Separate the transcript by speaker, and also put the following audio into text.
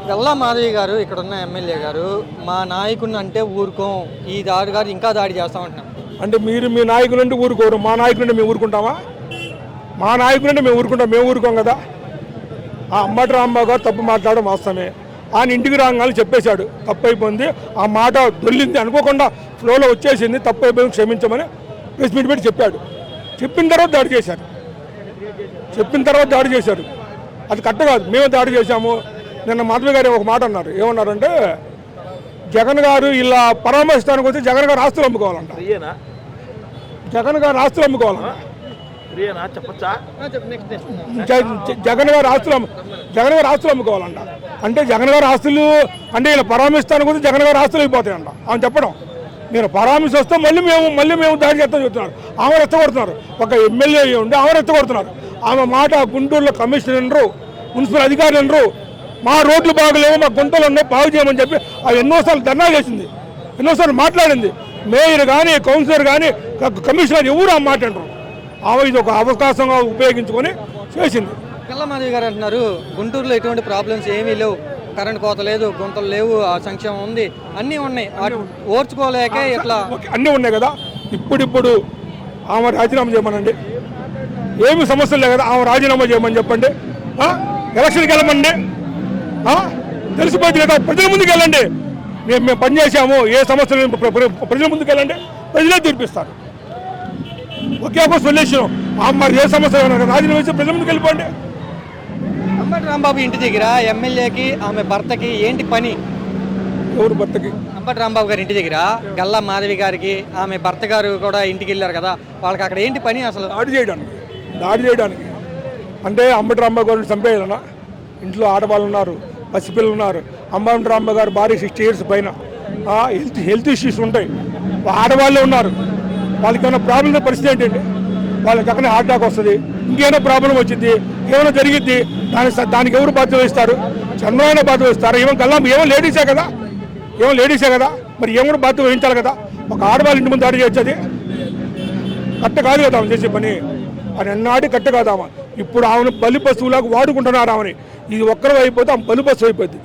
Speaker 1: గల్లా మాధవి గారు ఇక్కడ ఉన్న ఎమ్మెల్యే గారు మా నాయకుడిని అంటే ఊరుకోం, ఈ దాడి గారు ఇంకా దాడి చేస్తామంటున్నారు.
Speaker 2: అంటే మీరు మీ నాయకులంటే ఊరుకోరు, మా నాయకులంటే మేము ఊరుకుంటామా? మా నాయకులంటే మేము ఊరుకుంటాం, మేము ఊరుకోం కదా. ఆ అంబటి రాంబాబు గారు తప్పు మాట్లాడడం వాస్తవమే. ఆయన ఇంటికి రాగానే చెప్పేశాడు తప్పు అయిపోయింది, ఆ మాట దొల్లింది అనుకోకుండా ఫ్లోలో వచ్చేసింది, తప్పు అయిపోయింది క్షమించమని ప్రెస్ మీట్ పెట్టి చెప్పాడు. చెప్పిన తర్వాత దాడి చేశారు. అది కరెక్ట్ కాదు. మేమే దాడి చేశాము. నిన్న మాధవి గారు ఒక మాట అన్నారు, ఏమన్నారంటే జగన్ గారు ఇలా పరామర్శిస్తానికి వచ్చి జగన్ గారు ఆస్తులు అమ్ముకోవాలంట. జగన్ గారు ఆస్తులు అమ్ముకోవాలంట. జగన్ గారు ఆస్తులు అమ్ముకోవాలంట. అంటే జగన్ గారు ఆస్తులు అంటే ఇలా పరామర్శిస్తానికి వచ్చి జగన్ గారు ఆస్తులు అయిపోతాయంట ఆమె చెప్పడం. నేను పరామర్శ వస్తే మళ్ళీ మేము దాడి చేస్తామని చెప్తున్నారు. ఆమె రెచ్చగొడుతున్నారు. ఒక ఎమ్మెల్యే ఉండి ఆమె రెచ్చగొడుతున్నారు. ఆమె మాట గుంటూరులో కమిషనర్ మున్సిపల్ అధికారులు అనరు, మా రోడ్లు బాగలేవు, మా గుంటలు ఉన్నాయి, బాగు చేయమని చెప్పి అది ఎన్నోసార్లు ధర్నా చేసింది, ఎన్నోసార్లు మాట్లాడింది. మేయర్ కానీ కౌన్సిలర్ కానీ కమిషనర్ ఎవరు ఆ మాట అంటారు. ఆమె ఇది ఒక అవకాశంగా ఉపయోగించుకొని చేసింది.
Speaker 1: గల్లా మాధవి గారు అంటున్నారు గుంటూరులో ఎటువంటి ప్రాబ్లమ్స్ ఏమీ లేవు, కరెంట్ కోత లేదు, గుంతలు లేవు, సంక్షేమం ఉంది, అన్నీ ఉన్నాయి, ఓర్చుకోలేక ఇట్లా
Speaker 2: అన్నీ ఉన్నాయి కదా. ఇప్పుడు ఆమె రాజీనామా చేయమనండి, ఏమి సమస్యలు లేదు కదా. ఆమె రాజీనామా చేయమని చెప్పండి, ఎలక్షన్కి వెళ్ళమండి, తెలిసిపోయింది కదా. ప్రజల ముందుకు వెళ్ళండి, మేము పనిచేసాము, ఏ సమస్యలు ప్రజల ముందుకు వెళ్ళండి, ప్రజలే తీర్పిస్తారు. ఒకే ఒక సొల్యూషన్, మరి ఏ సమస్య రాజీనామా చేసి ప్రజల ముందుకు వెళ్ళిపోండి.
Speaker 1: అంబటి రాంబాబు ఇంటి దగ్గర ఎమ్మెల్యేకి ఆమె భర్తకి ఏంటి పని?
Speaker 2: ఎవరు భర్తకి?
Speaker 1: అంబటి రాంబాబు గారి ఇంటి దగ్గర గల్లా మాధవి గారికి ఆమె భర్త గారు కూడా ఇంటికి వెళ్ళారు కదా, వాళ్ళకి అక్కడ ఏంటి పని అసలు?
Speaker 2: దాడి చేయడానికి అంటే అంబటి రాంబాబు గారిని చంపేయాలన్నా? ఇంట్లో ఆడవాళ్ళు ఉన్నారు, పసిపిల్లలు ఉన్నారు. అంబటి రాంబాబు గారు భార్య 60 years పైన, హెల్త్ ఇష్యూస్ ఉంటాయి, ఆడవాళ్ళే ఉన్నారు. వాళ్ళకి ఏమైనా ప్రాబ్లం పరిస్థితి ఏంటండి? వాళ్ళకి అక్కడ హార్ట్ అటాక్ వస్తుంది, ఇంకేమైనా ప్రాబ్లం వచ్చింది, ఏమైనా జరిగిద్ది, దానికి ఎవరు బాధ్యత వహిస్తారు? చంద్రబాబు బాధ్యత వహిస్తారు. ఏమో లేడీసే కదా, మరి ఏమో బాధ్యత వహించాలి కదా. ఒక ఆడవాళ్ళ ఇంటి ముందు దాడి చేయొచ్చు, కట్ట కాదు కదా ఆమె చేసే పని. అని అన్నాడు కట్ట కాదామా. ఇప్పుడు ఆమెను బలి పశువులాగా వాడుకుంటున్నారు ఆమెని. ఇది ఒక్కరు అయిపోతే ఆమె బలి పశువు అయిపోద్ది.